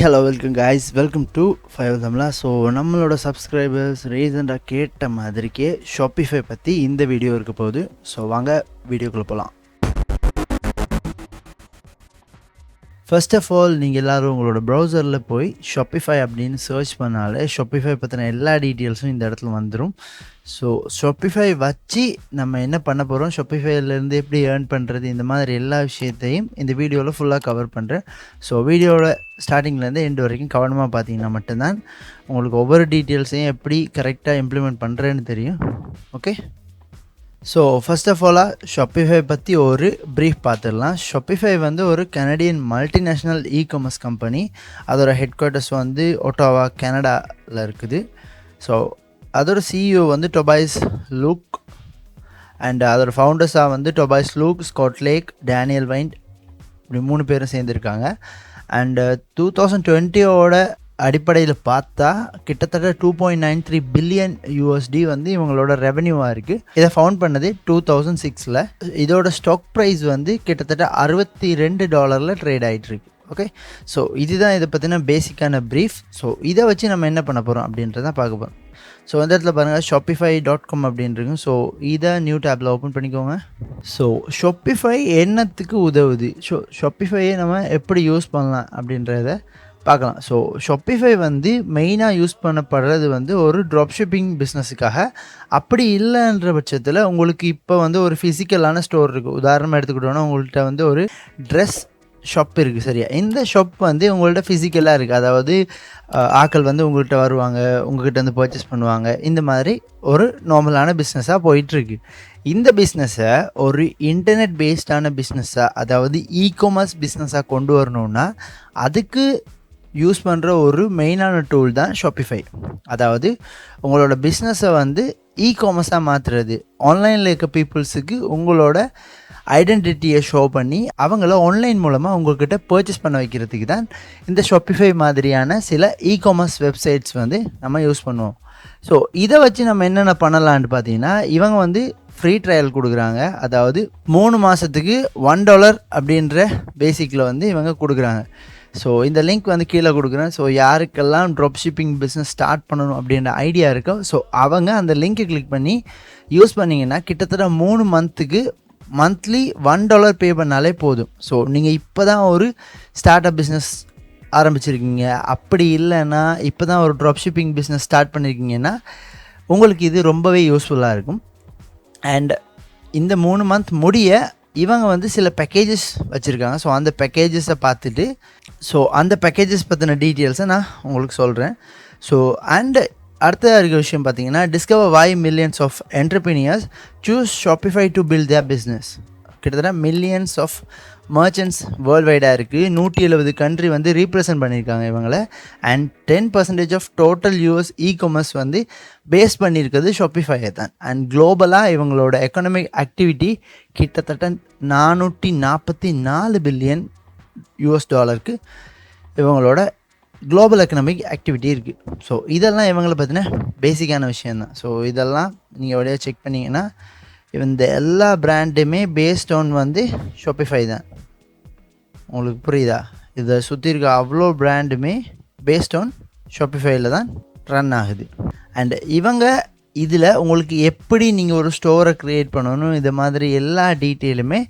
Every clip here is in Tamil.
Hello, welcome guys. Welcome to Fiverr Tamizha. So நம்மளோட சப்ஸ்கிரைபர்ஸ் ரீசெண்டாக கேட்ட மாதிரிக்கே ஷாப்பிஃபை பற்றி இந்த வீடியோ இருக்க போகுது. ஸோ வாங்க வீடியோக்குள்ளே போகலாம். ஃபர்ஸ்ட் ஆஃப் ஆல் நீங்கள் எல்லோரும் உங்களோட ப்ரௌசரில் போய் ஷாப்பிஃபை அப்படின்னு சர்ச் பண்ணாலே ஷாப்பிஃபை பற்றின எல்லா டீட்டெயில்ஸும் இந்த இடத்துல வந்துடும். ஸோ ஷாப்பிஃபை வச்சு நம்ம என்ன பண்ண போகிறோம், ஷாப்பிஃபைலேருந்து எப்படி ஏர்ன் பண்ணுறது, இந்த மாதிரி எல்லா விஷயத்தையும் இந்த வீடியோவில் ஃபுல்லாக கவர் பண்ணுறேன். ஸோ வீடியோவோட ஸ்டார்டிங்லேருந்து எண்டு வரைக்கும் கவனமாக பார்த்தீங்கன்னா மட்டும்தான் உங்களுக்கு ஒவ்வொரு டீட்டெயில்ஸையும் எப்படி கரெக்டாக இம்ப்ளிமெண்ட் பண்ணுறேன்னு தெரியும். ஓகே, ஸோ ஃபர்ஸ்ட் ஆஃப் ஆலாக ஷாப்பிஃபை பற்றி ஒரு ப்ரீஃப் பார்த்துடலாம். ஷாப்பிஃபை வந்து ஒரு கனடியன் மல்டிநேஷ்னல் இகாமர்ஸ் கம்பெனி. அதோட ஹெட் குவார்ட்டர்ஸ் வந்து ஒட்டாவா கனடாவில் இருக்குது. ஸோ அதோட சிஇஓ வந்து டொபாய்ஸ் லூக் அண்ட் அதோட ஃபவுண்டர்ஸாக வந்து Tobias Lutke, Scott Lake, Daniel Weinand, இப்படி 3 பேரும் சேர்ந்துருக்காங்க. அண்டு 2020 அடிப்படையில் பார்த்தா கிட்டத்தட்ட $2.93 பில்லியன் வந்து இவங்களோட ரெவென்யூவாக இருக்குது. இதை ஃபவுண்ட் பண்ணது 2006. இதோட ஸ்டாக் ப்ரைஸ் வந்து கிட்டத்தட்ட $62 ட்ரேட் ஆகிட்டுருக்கு. ஓகே, ஸோ இதுதான் இதை பற்றின பேசிக்கான ப்ரீஃப். ஸோ இதை வச்சு நம்ம என்ன பண்ண போகிறோம் அப்படின்றதான் பார்க்க போகிறோம். ஸோ இந்த இடத்துல பாருங்கள் shopify.com அப்படின்றது. ஸோ இதை நியூ டேப்பில் ஓப்பன் பண்ணிக்கோங்க. ஸோ ஷாப்பிஃபை என்னத்துக்கு உதவுது, ஷாப்பிஃபையை நம்ம எப்படி யூஸ் பண்ணலாம் அப்படின்றத பார்க்கலாம். ஸோ ஷாப்பிஃபை வந்து மெயினாக யூஸ் பண்ணப்படுறது வந்து ஒரு ட்ராப்ஷிப்பிங் பிஸ்னஸுக்காக. அப்படி இல்லைன்ற பட்சத்தில் உங்களுக்கு இப்போ வந்து ஒரு ஃபிசிக்கலான ஸ்டோர் இருக்குது. உதாரணமாக எடுத்துக்கிட்டோன்னா உங்கள்கிட்ட வந்து ஒரு ட்ரெஸ் ஷாப் இருக்குது, சரியா? இந்த ஷாப் வந்து உங்கள்கிட்ட ஃபிசிக்கலாக இருக்குது. அதாவது ஆட்கள் வந்து உங்கள்கிட்ட வருவாங்க, உங்கள்கிட்ட வந்து பர்ச்சேஸ் பண்ணுவாங்க. இந்த மாதிரி ஒரு நார்மலான பிஸ்னஸாக போயிட்டுருக்கு. இந்த பிஸ்னஸை ஒரு இன்டர்நெட் பேஸ்டான பிஸ்னஸாக, அதாவது இகாமர்ஸ் பிஸ்னஸாக கொண்டு வரணுன்னா அதுக்கு யூஸ் பண்ணுற ஒரு மெயினான டூல் தான் ஷாப்பிஃபை. அதாவது உங்களோட பிஸ்னஸை வந்து இகாமர்ஸாக மாற்றுறது, ஆன்லைனில் இருக்க பீப்புள்ஸுக்கு உங்களோட ஐடென்டிட்டியை ஷோ பண்ணி அவங்கள ஆன்லைன் மூலமாக உங்கள்கிட்ட பர்ச்சேஸ் பண்ண வைக்கிறதுக்கு தான் இந்த ஷாப்பிஃபை மாதிரியான சில இகாமர்ஸ் வெப்சைட்ஸ் வந்து நம்ம யூஸ் பண்ணுவோம். ஸோ இதை வச்சு நம்ம என்னென்ன பண்ணலான்னு பார்த்தீங்கன்னா, இவங்க வந்து ஃப்ரீ ட்ரையல் கொடுக்குறாங்க. அதாவது 3 மாதத்துக்கு $1 அப்படின்ற பேசிக்கில் வந்து இவங்க கொடுக்குறாங்க. ஸோ இந்த லிங்க் வந்து கீழே கொடுக்குறேன். ஸோ யாருக்கெல்லாம் ட்ராப் ஷிப்பிங் பிஸ்னஸ் ஸ்டார்ட் பண்ணணும் அப்படின்ற ஐடியா இருக்கோ, ஸோ அவங்க அந்த லிங்க்கை கிளிக் பண்ணி யூஸ் பண்ணிங்கன்னா கிட்டத்தட்ட 3 மந்த்துக்கு மந்த்லி $1 பே பண்ணாலே போதும். ஸோ நீங்கள் இப்போ தான் ஒரு ஸ்டார்ட் அப் பிஸ்னஸ் ஆரம்பிச்சிருக்கீங்க, அப்படி இல்லைன்னா இப்போ தான் ஒரு ட்ராப் ஷிப்பிங் பிஸ்னஸ் ஸ்டார்ட் பண்ணியிருக்கீங்கன்னா உங்களுக்கு இது ரொம்பவே யூஸ்ஃபுல்லாக இருக்கும். அண்ட் இந்த 3 மந்த் முடிய இவங்க வந்து சில பேக்கேஜஸ் வச்சுருக்காங்க. ஸோ அந்த பேக்கேஜஸை பார்த்துட்டு அந்த பேக்கேஜஸ் பற்றின டீட்டெயில்ஸை நான் உங்களுக்கு சொல்கிறேன். ஸோ அண்ட் அடுத்ததாக இருக்க விஷயம் பார்த்தீங்கன்னா, discover why millions of entrepreneurs choose Shopify to build their business. கிட்டத்தட்ட மில்லியன்ஸ் ஆஃப் மர்ச்சன்ட்ஸ் வேர்ல்டு வைடாக இருக்குது. 170 கண்ட்ரி வந்து ரீப்ரசன்ட் பண்ணியிருக்காங்க இவங்களை. And 10% of total US ecommerce வந்து பேஸ் பண்ணியிருக்கிறது ஷாப்பிஃபையை தான். அண்ட் குளோபலாக இவங்களோட எக்கனாமிக் ஆக்டிவிட்டி கிட்டத்தட்ட $444 பில்லியன் இவங்களோட குளோபல் எக்கனாமிக் ஆக்டிவிட்டி இருக்குது. ஸோ இதெல்லாம் இவங்களை பற்றின பேசிக்கான விஷயந்தான். ஸோ இதெல்லாம் நீங்கள் வழியாக செக் பண்ணிங்கன்னா இந்த எல்லா பிராண்டுமே பேஸ்ட் ஆன் வந்து ஷாப்பிஃபை தான். உங்களுக்கு புரியுதா? இதை சுற்றி இருக்க அவ்வளோ பிராண்டுமே பேஸ்ட் ஆன் ஷாப்பிஃபைல தான் ரன் ஆகுது. அண்ட் இவங்க இதில் உங்களுக்கு எப்படி நீங்கள் ஒரு ஸ்டோரை க்ரியேட் பண்ணணும், இது மாதிரி எல்லா டீட்டெயிலுமே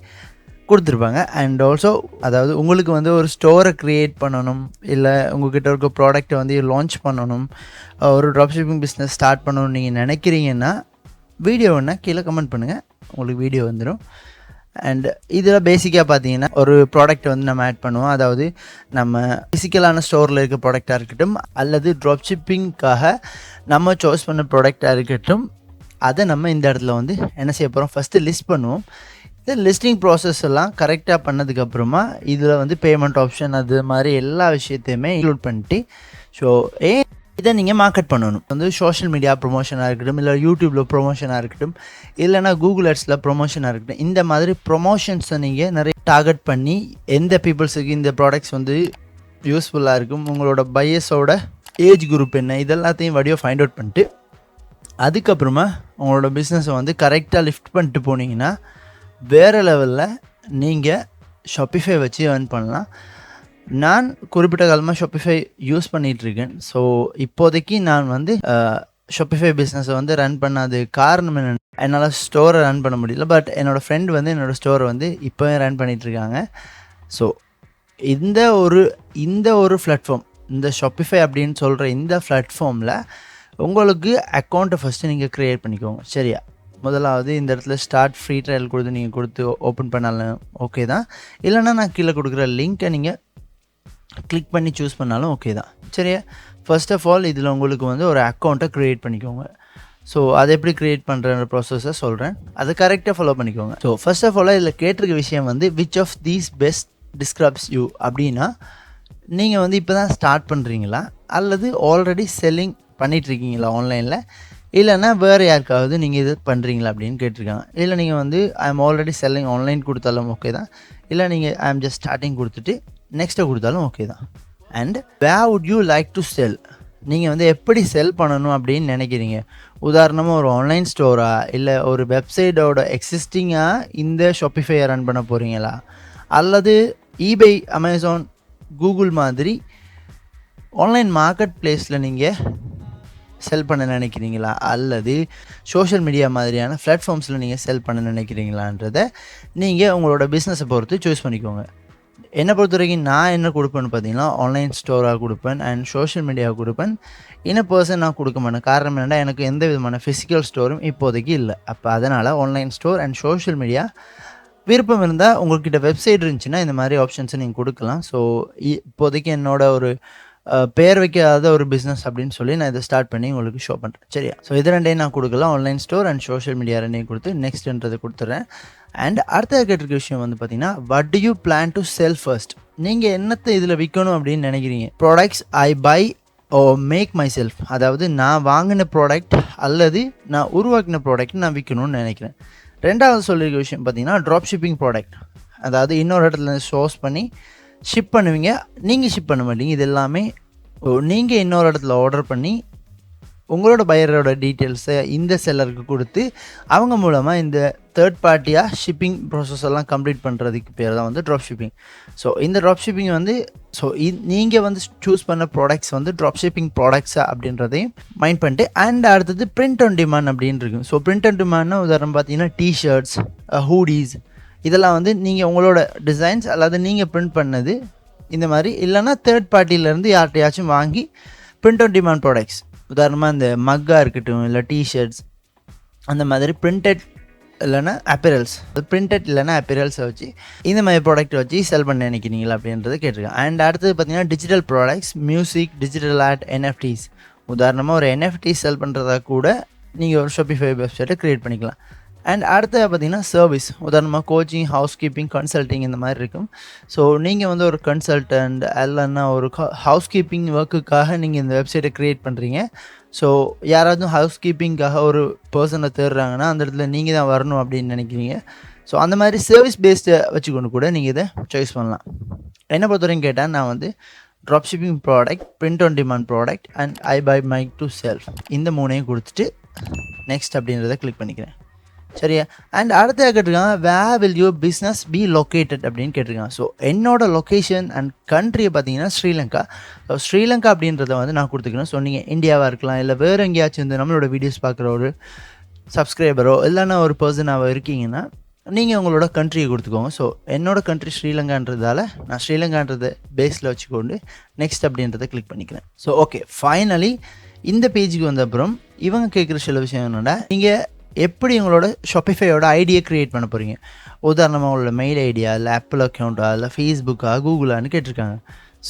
கொடுத்துருப்பாங்க. அண்ட் ஆல்சோ அதாவது உங்களுக்கு வந்து ஒரு ஸ்டோரை க்ரியேட் பண்ணணும், இல்லை உங்கள்கிட்ட இருக்க ப்ராடக்டை வந்து லான்ச் பண்ணணும், ஒரு ட்ராப் ஷிப்பிங் பிஸ்னஸ் ஸ்டார்ட் பண்ணணும்னு நீங்கள் நினைக்கிறீங்கன்னா வீடியோன்னா கீழே கமெண்ட் பண்ணுங்கள், உங்களுக்கு வீடியோ வந்துடும். அண்ட் இதில் பேசிக்காக பார்த்தீங்கன்னா ஒரு ப்ராடக்ட்டை வந்து நம்ம ஆட் பண்ணுவோம். அதாவது நம்ம ஃபிசிக்கலான ஸ்டோரில் இருக்க ப்ராடக்டாக இருக்கட்டும், அல்லது ட்ராப் ஷிப்பிங்காக நம்ம சாய்ஸ் பண்ண ப்ராடக்டாக இருக்கட்டும், அதை நம்ம இந்த இடத்துல வந்து என்ன செய்ய போகிறோம், ஃபஸ்ட்டு லிஸ்ட் பண்ணுவோம். இந்த லிஸ்டிங் ப்ராசஸ் எல்லாம் கரெக்டாக பண்ணதுக்கப்புறமா இதில் வந்து பேமெண்ட் ஆப்ஷன் அது மாதிரி எல்லா விஷயத்தையுமே இன்க்ளூட் பண்ணிட்டு இதை நீங்கள் மார்க்கெட் பண்ணணும். வந்து சோஷியல் மீடியா ப்ரொமோஷனாக இருக்கட்டும், இல்லை யூடியூப்பில் ப்ரொமோஷனாக இருக்கட்டும், இல்லைனா கூகுள் ஆட்ஸில் ப்ரொமோஷனாக இருக்கட்டும், இந்த மாதிரி ப்ரொமோஷன்ஸை நீங்கள் நிறைய டார்கெட் பண்ணி எந்த பீப்புள்ஸுக்கு இந்த ப்ராடக்ட்ஸ் வந்து யூஸ்ஃபுல்லாக இருக்கும், உங்களோட பையஸோட ஏஜ் குரூப் என்ன, இதெல்லாத்தையும் வடிவம் ஃபைண்ட் அவுட் பண்ணிட்டு அதுக்கப்புறமா உங்களோட பிஸ்னஸை வந்து கரெக்டாக லிஃப்ட் பண்ணிட்டு போனீங்கன்னா வேறு லெவலில் நீங்கள் ஷாப்பிஃபை வச்சு ஏர்ன் பண்ணலாம். நான் குறிப்பிட்ட காலமாக ஷாப்பிஃபை யூஸ் பண்ணிகிட்ருக்கேன். ஸோ இப்போதைக்கு நான் வந்து ஷாப்பிஃபை பிஸ்னஸை வந்து ரன் பண்ணாது காரணம் என்னென்னா, என்னால் ஸ்டோரை ரன் பண்ண முடியல. பட் என்னோடய ஃப்ரெண்ட் வந்து என்னோடய ஸ்டோரை வந்து இப்போவே ரன் பண்ணிகிட்ருக்காங்க. ஸோ இந்த ஒரு பிளாட்ஃபார்ம், இந்த ஷாப்பிஃபை அப்படின்னு சொல்கிற இந்த பிளாட்ஃபார்மில் உங்களுக்கு அக்கௌண்ட்டை ஃபஸ்ட்டு நீங்கள் க்ரியேட் பண்ணிக்கோங்க. சரியா? முதலாவது இந்த இடத்துல ஸ்டார்ட் ஃப்ரீ ட்ரையல் கொடுத்து நீங்கள் கொடுத்து ஓப்பன் பண்ணாலும் ஓகே தான். இல்லைனா நான் கீழே கொடுக்குற லிங்க்கை நீங்கள் கிளிக் பண்ணி சூஸ் பண்ணாலும் ஓகே தான். சரியா? ஃபர்ஸ்ட் ஆஃப் ஆல் இதில் உங்களுக்கு வந்து ஒரு அக்கௌண்ட்டை க்ரியேட் பண்ணிக்கோங்க. ஸோ அதை எப்படி க்ரியேட் பண்ணுற ப்ராசஸை சொல்கிறேன், அதை கரெக்டாக ஃபாலோ பண்ணிக்கோங்க. ஸோ ஃபர்ஸ்ட் ஆஃப் ஆல் இதில் கேட்டிருக்க விஷயம் வந்து which of these best describes you அப்படின்னா, நீங்கள் வந்து இப்போ தான் ஸ்டார்ட் பண்ணுறீங்களா அல்லது ஆல்ரெடி செல்லிங் பண்ணிகிட்ருக்கீங்களா ஆன்லைனில், இல்லைன்னா வேறு யாருக்காவது நீங்கள் இது பண்ணுறீங்களா அப்படின்னு கேட்டிருக்காங்க. இல்லை நீங்கள் வந்து I am already selling online கொடுத்தாலும் ஓகே தான். இல்லை நீங்கள் ஐ எம் ஜஸ்ட் ஸ்டார்டிங் கொடுத்துட்டு நெக்ஸ்ட்டை கொடுத்தாலும் ஓகே தான். And where would you like to sell, நீங்கள் வந்து எப்படி செல் பண்ணணும் அப்படின்னு நினைக்கிறீங்க. உதாரணமாக ஒரு ஆன்லைன் ஸ்டோரா, இல்லை ஒரு வெப்சைட்டோட எக்ஸிஸ்டிங்காக இந்த ஷாப்பிஃபையை ரன் பண்ண போகிறீங்களா, அல்லது ஈபே, அமேசான், கூகுள் மாதிரி ஆன்லைன் மார்க்கெட் பிளேஸில் நீங்கள் செல் பண்ண நினைக்கிறீங்களா, அல்லது சோஷியல் மீடியா மாதிரியான பிளாட்ஃபார்ம்ஸில் நீங்கள் செல் பண்ண நினைக்கிறீங்களான்றதை நீங்கள் உங்களோட பிஸ்னஸை பொறுத்து சூஸ் பண்ணிக்கோங்க. என்னை பொறுத்த வரைக்கும் நான் என்ன கொடுப்பேன்னு பார்த்தீங்கன்னா, ஆன்லைன் ஸ்டோராக கொடுப்பேன் அண்ட் சோஷியல் மீடியாவை கொடுப்பேன். பர்சன் நான் கொடுக்க மாட்டேன். காரணம் என்னென்னா, எனக்கு எந்த விதமான ஃபிசிக்கல் ஸ்டோரும் இப்போதைக்கு இல்லை. அப்போ அதனால் online store and social media. விருப்பம் இருந்தால் உங்கள்கிட்ட வெப்சைட் இருந்துச்சுன்னா இந்த மாதிரி ஆப்ஷன்ஸை நீங்கள் கொடுக்கலாம். ஸோ இப்போதைக்கு என்னோட ஒரு பேர் வைக்காத ஒரு பிஸ்னஸ் அப்படின்னு சொல்லி நான் இதை ஸ்டார்ட் பண்ணி உங்களுக்கு ஷோ பண்ணுறேன். சரியா? ஸோ இது ரெண்டையும் நான் கொடுக்கலாம், online store and social media ரெண்டையும் கொடுத்து நெக்ஸ்ட்ன்றதை கொடுத்துட்றேன். அண்ட் அடுத்த கேட்டிருக்க விஷயம் வந்து பார்த்தீங்கன்னா, what do you plan to sell first, நீங்கள் என்னத்தை இதில் விற்கணும் அப்படின்னு நினைக்கிறீங்க. Products I buy or make myself, அதாவது நான் வாங்கின ப்ராடக்ட் அல்லது நான் உருவாக்கின ப்ராடக்ட் நான் விற்கணும்னு நினைக்கிறேன். ரெண்டாவது சொல்லியிருக்க விஷயம் பார்த்தீங்கன்னா, ட்ராப் ஷிப்பிங் ப்ராடக்ட், அதாவது இன்னொரு இடத்துல சோர்ஸ் பண்ணி ஷிப் பண்ணுவீங்க, நீங்கள் ஷிப் பண்ண மாட்டீங்க. இது எல்லாமே நீங்கள் இன்னொரு இடத்துல ஆர்டர் பண்ணி உங்களோட பையரோட டீட்டெயில்ஸை இந்த செல்லருக்கு கொடுத்து அவங்க மூலமாக இந்த தேர்ட் பார்ட்டியாக ஷிப்பிங் ப்ராசஸ் எல்லாம் கம்ப்ளீட் பண்ணுறதுக்கு பேர் தான் வந்து ட்ராப் ஷிப்பிங். ஸோ இந்த ட்ராப் ஷிப்பிங் வந்து நீங்கள் வந்து சூஸ் பண்ண ப்ராடக்ட்ஸ் வந்து ட்ராப் ஷிப்பிங் ப்ராடக்ட்ஸா அப்படின்றதையும் மைண்ட் பண்ணிட்டு, அண்ட் அடுத்தது பிரிண்ட் ஆன் டிமாண்ட் அப்படின்னு இருக்கும். ஸோ பிரிண்ட் ஆன் டிமாண்ட்னா உதாரணம் பார்த்தீங்கன்னா டிஷர்ட்ஸ், ஹூடிஸ், இதெல்லாம் வந்து நீங்கள் உங்களோட டிசைன்ஸ் அல்லது நீங்கள் பிரிண்ட் பண்ணது இந்த மாதிரி, இல்லைனா தேர்ட் பார்ட்டியிலேருந்து யார்கிட்டையாச்சும் வாங்கி பிரிண்ட் ஆன் டிமாண்ட் ப்ராடக்ட்ஸ், உதாரணமாக இந்த மக்காக இருக்கட்டும், இல்லை டிஷர்ட்ஸ், அந்த மாதிரி பிரிண்டட் இல்லைனா அப்பரல்ஸ், பிரிண்டட் இல்லைனா அப்பரல்ஸை வச்சு இந்த மாதிரி ப்ராடக்ட் வச்சு செல் பண்ண நினைக்கிறீங்களா அப்படின்றத கேட்டிருக்கேன். அண்ட் அடுத்தது பார்த்தீங்கன்னா digital products, music, digital art, NFTs. உதாரணமாக ஒரு என்எஃப்டி செல் பண்ணுறதா கூட நீங்கள் ஒரு ஷாப்பிஃபை வெப்சைட்டை க்ரியேட் பண்ணிக்கலாம். அண்ட் அடுத்தது பார்த்தீங்கன்னா சர்வீஸ், உதாரணமாக கோச்சிங், ஹவுஸ் கீப்பிங், கன்சல்ட்டிங் இந்த மாதிரி இருக்கும். ஸோ நீங்கள் வந்து ஒரு கன்சல்டன்ட் இல்லைன்னா ஒரு ஹவுஸ் கீப்பிங் ஒர்க்குக்காக நீங்கள் இந்த வெப்சைட்டை க்ரியேட் பண்ணுறீங்க. ஸோ யாராவது ஹவுஸ் கீப்பிங்காக ஒரு பர்சனை தேடுறாங்கன்னா அந்த இடத்துல நீங்கள் தான் வரணும் அப்படின்னு நினைக்கிறீங்க. ஸோ அந்த மாதிரி சர்வீஸ் பேஸ்டை வச்சுக்கொண்டு கூட நீங்கள் இதை சாய்ஸ் பண்ணலாம். என்னை பொறுத்தவரைக்கும் கேட்டால் நான் வந்து drop shipping product, print on demand product and I buy make to self, இந்த மூணையும் கொடுத்துட்டு நெக்ஸ்ட் அப்படின்றத கிளிக் பண்ணிக்கிறேன். சரியா? அண்ட் அடுத்த கேட்டிருக்காங்க, where will your business be located அப்படின்னு கேட்டிருக்காங்க. ஸோ என்னோட லொக்கேஷன் அண்ட் கண்ட்ரியை பார்த்தீங்கன்னா ஸ்ரீலங்கா. ஸோ ஸ்ரீலங்கா அப்படின்றத வந்து நான் கொடுத்துக்கிறேன். ஸோ நீங்கள் இந்தியாவாக இருக்கலாம், இல்லை வேறு எங்கேயாச்சும் வந்து நம்மளோட வீடியோஸ் பார்க்குற ஒரு சப்ஸ்கிரைபரோ இல்லைன்னா ஒரு பர்சனாக இருக்கீங்கன்னா நீங்கள் உங்களோட கண்ட்ரியை கொடுத்துக்கோங்க. ஸோ என்னோடய கண்ட்ரி ஸ்ரீலங்கான்றதால நான் ஸ்ரீலங்கான்றதை பேஸில் வச்சுக்கொண்டு நெக்ஸ்ட் அப்படின்றத கிளிக் பண்ணிக்கிறேன். ஸோ ஓகே, ஃபைனலி இந்த பேஜுக்கு வந்த அப்புறம் இவங்க கேட்குற சில விஷயம் என்னென்னா, நீங்கள் எப்படி உங்களோட ஷாப்பிஃபையோட ஐடியை க்ரியேட் பண்ண போகிறீங்க. உதாரணமாக உங்களோட மெயில் ஐடியா, இல்லை ஆப்பிள் அக்கௌண்ட்டா, இல்லை ஃபேஸ்புக்கா, கூகுளான்னு கேட்டிருக்காங்க.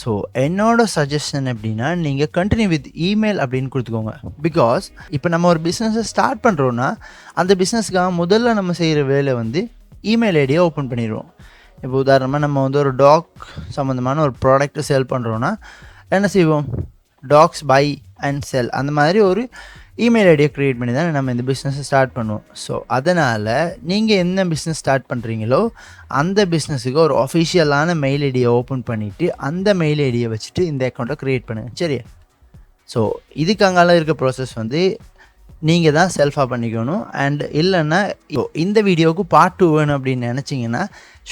ஸோ என்னோட சஜஷன் எப்படின்னா, நீங்கள் கண்டினியூ வித் இமெயில் அப்படின்னு கொடுத்துக்கோங்க. பிகாஸ் இப்போ நம்ம ஒரு பிஸ்னஸை ஸ்டார்ட் பண்ணுறோன்னா அந்த பிஸ்னஸ்க்காக முதல்ல நம்ம செய்கிற வேலை வந்து இமெயில் ஐடியை ஓப்பன் பண்ணிடுவோம். இப்போ உதாரணமாக நம்ம வந்து ஒரு டாக் சம்மந்தமான ஒரு ப்ராடக்ட்டை செல் பண்ணுறோன்னா என்ன செய்வோம், டாக்ஸ் பை அண்ட் செல், அந்த மாதிரி ஒரு இமெயில் ஐடியை க்ரியேட் பண்ணி தான் நம்ம இந்த பிஸ்னஸை ஸ்டார்ட் பண்ணுவோம். ஸோ அதனால் நீங்கள் என்ன பிஸ்னஸ் ஸ்டார்ட் பண்ணுறீங்களோ அந்த பிஸ்னஸுக்கு ஒரு அஃபிஷியலான மெயில் ஐடியை ஓப்பன் பண்ணிவிட்டு அந்த மெயில் ஐடியை வச்சுட்டு இந்த அக்கௌண்ட்டை க்ரியேட் பண்ணுங்கள். சரியா? ஸோ இதுக்கு அங்கால இருக்க ப்ராசஸ் வந்து நீங்கள் தான் செல்ஃபாக பண்ணிக்கணும். அண்ட் இல்லைன்னா இந்த வீடியோவுக்கு பார்ட் 2 வேணும் அப்படின்னு நினச்சிங்கன்னா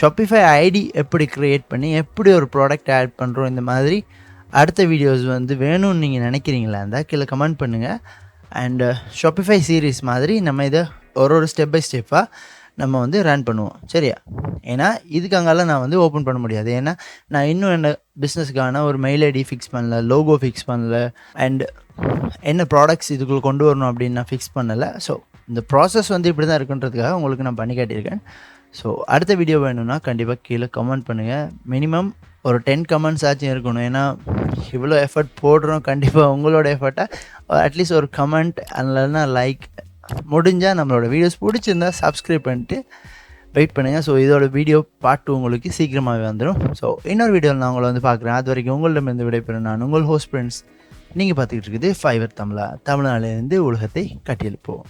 ஷாப்பிஃபை ஐடி எப்படி க்ரியேட் பண்ணி எப்படி ஒரு ப்ராடக்ட் ஆட் பண்ணுறோம் இந்த மாதிரி அடுத்த வீடியோஸ் வந்து வேணும்னு நீங்கள் நினைக்கிறீங்களா இருந்தால் கீழே கமெண்ட் பண்ணுங்கள். அண்டு ஷாப்பிஃபை சீரீஸ் மாதிரி நம்ம இதை ஒரு ஸ்டெப் பை ஸ்டெப்பாக நம்ம வந்து ரன் பண்ணுவோம், சரியா? ஏன்னா இதுக்காங்கலாம் நான் வந்து ஓப்பன் பண்ண முடியாது. ஏன்னா நான் இன்னும் என்ன பிஸ்னஸ்க்கான ஒரு மெயில் ஐடி ஃபிக்ஸ் பண்ணல, லோகோ ஃபிக்ஸ் பண்ணல, அண்ட் என்ன ப்ராடக்ட்ஸ் இதுக்குள்ளே கொண்டு வரணும் அப்படின்னு நான் ஃபிக்ஸ் பண்ணலை. ஸோ இந்த ப்ராசஸ் வந்து இப்படி தான் இருக்குன்றதுக்காக உங்களுக்கு நான் பண்ணி காட்டியிருக்கேன். ஸோ அடுத்த வீடியோ வேணும்னா கண்டிப்பாக கீழே கமெண்ட் பண்ணுங்கள். மினிமம் ஒரு 10 கமெண்ட்ஸ் ஆச்சும் இருக்கணும். ஏன்னா இவ்வளோ எஃபர்ட் போடுறோம், கண்டிப்பாக உங்களோட எஃபர்ட்டாக அட்லீஸ்ட் ஒரு கமெண்ட் இல்லைன்னா லைக், முடிஞ்சால் நம்மளோட வீடியோஸ் பிடிச்சிருந்தா சப்ஸ்கிரைப் பண்ணிட்டு வெயிட் பண்ணுங்கள். ஸோ இதோட வீடியோ பார்ட் 2 உங்களுக்கு சீக்கிரமாகவே வந்துடும். ஸோ இன்னொரு வீடியோவில் நான் உங்களை வந்து பார்க்குறேன். அது வரைக்கும் உங்களிடமிருந்து விடைபெறும் நான் உங்கள் ஹோஸ்ட் ஃப்ரெண்ட்ஸ். நீங்கள் பார்த்துக்கிட்டு இருக்குது ஃபைவர் தமிழா, தமிழ்நாட்டிலேருந்து உலகத்தை கட்டியெழுப்போம்.